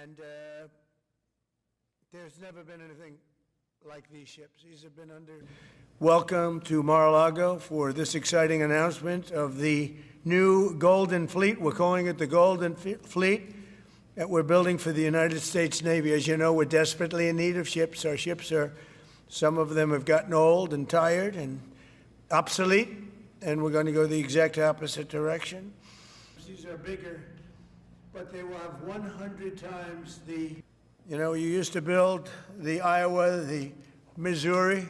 And there's never been anything like these ships. These have been under. Welcome to Mar-a-Lago for this exciting announcement of the new Golden Fleet. We're calling it the Golden Fleet that we're building for the United States Navy. As you know, we're desperately in need of ships. Our ships some of them have gotten old and tired and obsolete, and we're going to go the exact opposite direction. These are bigger, but they will have 100 times the, you used to build the Iowa, the Missouri,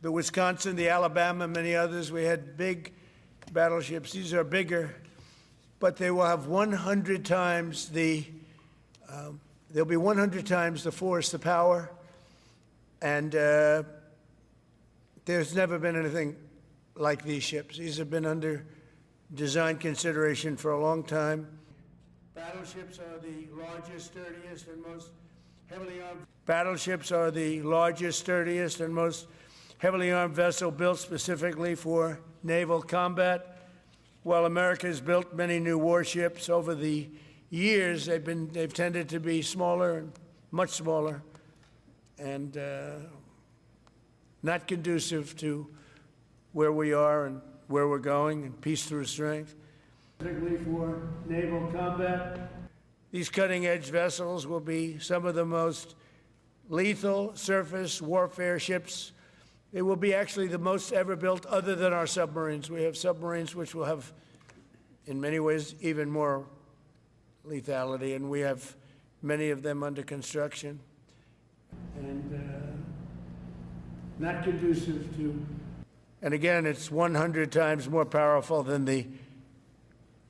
the Wisconsin, the Alabama, many others. We had big battleships. These are bigger, but they will have 100 times they'll be 100 times the force, the power, and there's never been anything like these ships. These have been under design consideration for a long time. Battleships are the largest, sturdiest, and most heavily armed. Battleships are the largest, sturdiest, and most heavily armed vessel built specifically for naval combat. While America has built many new warships over the years, they've tended to be smaller and much smaller, and not conducive to where we are and where we're going, and peace through strength. Particularly for naval combat. These cutting-edge vessels will be some of the most lethal surface warfare ships. They will be actually the most ever built other than our submarines. We have submarines which will have, in many ways, even more lethality, and we have many of them under construction. And not conducive to. And again, it's 100 times more powerful than the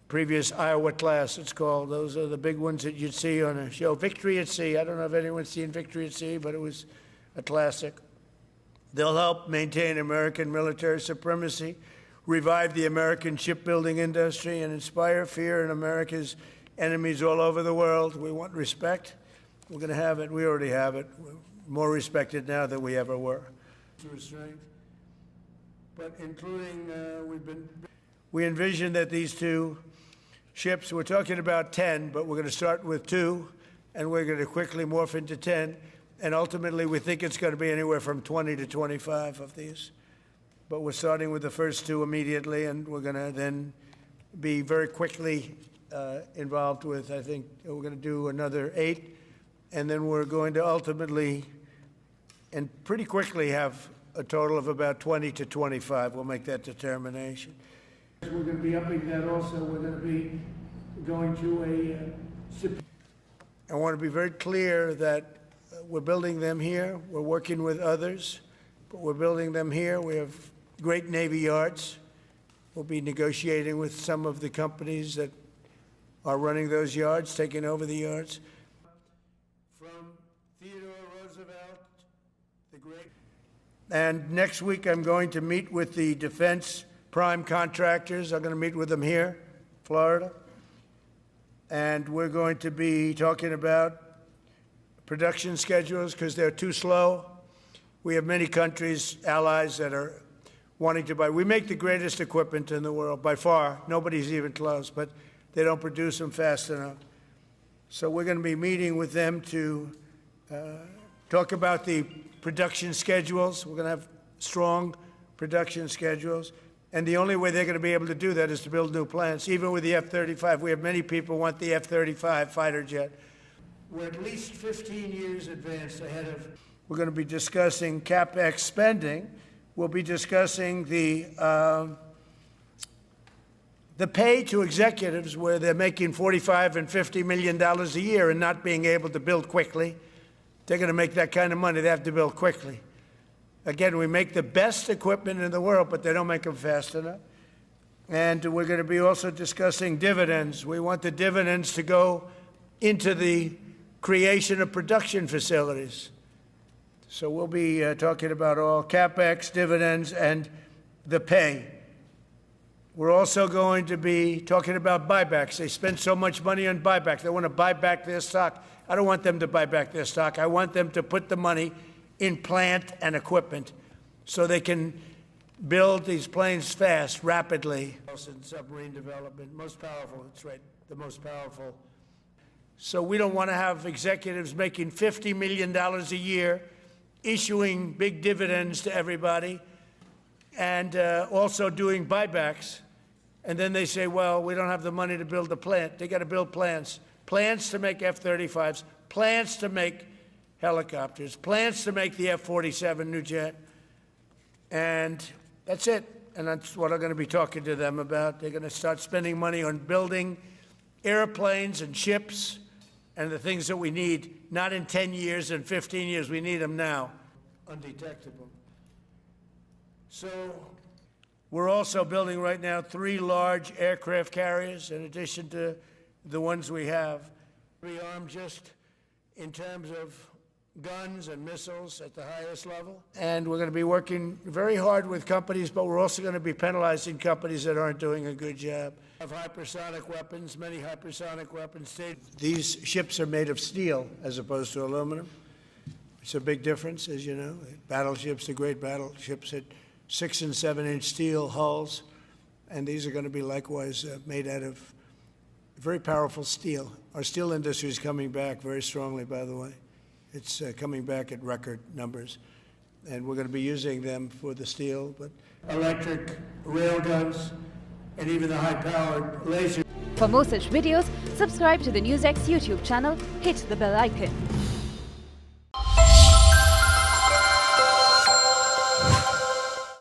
previous Iowa class, it's called. Those are the big ones that you'd see on a show. Victory at Sea. I don't know if anyone's seen Victory at Sea, but it was a classic. They'll help maintain American military supremacy, revive the American shipbuilding industry, and inspire fear in America's enemies all over the world. We want respect. We're going to have it. We already have it. We're more respected now than we ever were. Through strength. But including, we envision that these two ships, we're talking about 10, but we're going to start with 2, and we're going to quickly morph into 10. And ultimately, we think it's going to be anywhere from 20 to 25 of these. But we're starting with the first 2 immediately, and we're going to then be very quickly involved with, I think, we're going to do another 8. And then we're going to ultimately, and pretty quickly, have a total of about 20 to 25. We'll make that determination. We're going to be upping that also. We're going to be going to I want to be very clear that we're building them here. We're working with others, but we're building them here. We have great Navy yards. We'll be negotiating with some of the companies that are running those yards, taking over the yards. From Theodore Roosevelt, the great. And next week, I'm going to meet with the defense prime contractors. I'm going to meet with them here, Florida. And we're going to be talking about production schedules because they're too slow. We have many countries, allies, that are wanting to buy. We make the greatest equipment in the world, by far. Nobody's even close, but they don't produce them fast enough. So we're going to be meeting with them to talk about the production schedules. We're going to have strong production schedules. And the only way they're going to be able to do that is to build new plants. Even with the F-35, we have many people want the F-35 fighter jet. We're at least 15 years advanced ahead of. We're going to be discussing CapEx spending. We'll be discussing the pay to executives where they're making $45 and $50 million a year and not being able to build quickly. They're going to make that kind of money. They have to build quickly. Again, we make the best equipment in the world, but they don't make them fast enough. And we're going to be also discussing dividends. We want the dividends to go into the creation of production facilities. So we'll be talking about all CapEx, dividends, and the pay. We're also going to be talking about buybacks. They spend so much money on buybacks. They want to buy back their stock. I don't want them to buy back their stock. I want them to put the money in plant and equipment so they can build these planes fast, rapidly. Submarine development, most powerful, that's right, the most powerful So we don't want to have executives making $50 million a year, issuing big dividends to everybody, and also doing buybacks. And then they say, well, we don't have the money to build the plant. They got to build plants. Plants to make F-35s, plants to make helicopters, plants to make the F-47 new jet. And that's it. And that's what I'm going to be talking to them about. They're going to start spending money on building airplanes and ships and the things that we need, not in 10 years and 15 years. We need them now, undetectable. So we're also building right now 3 large aircraft carriers in addition to the ones we have. We arm just in terms of guns and missiles at the highest level. And we're going to be working very hard with companies, but we're also going to be penalizing companies that aren't doing a good job. Of hypersonic weapons, many hypersonic weapons. These ships are made of steel as opposed to aluminum. It's a big difference, as you know. Battleships, the great battleships, had 6- and 7-inch steel hulls, and these are going to be likewise made out of very powerful steel. Our steel industry is coming back very strongly, by the way. It's coming back at record numbers, and we're going to be using them for the steel, but electric rail guns, and even the high-powered laser. For more such videos, subscribe to the Newsx YouTube channel, hit the bell icon.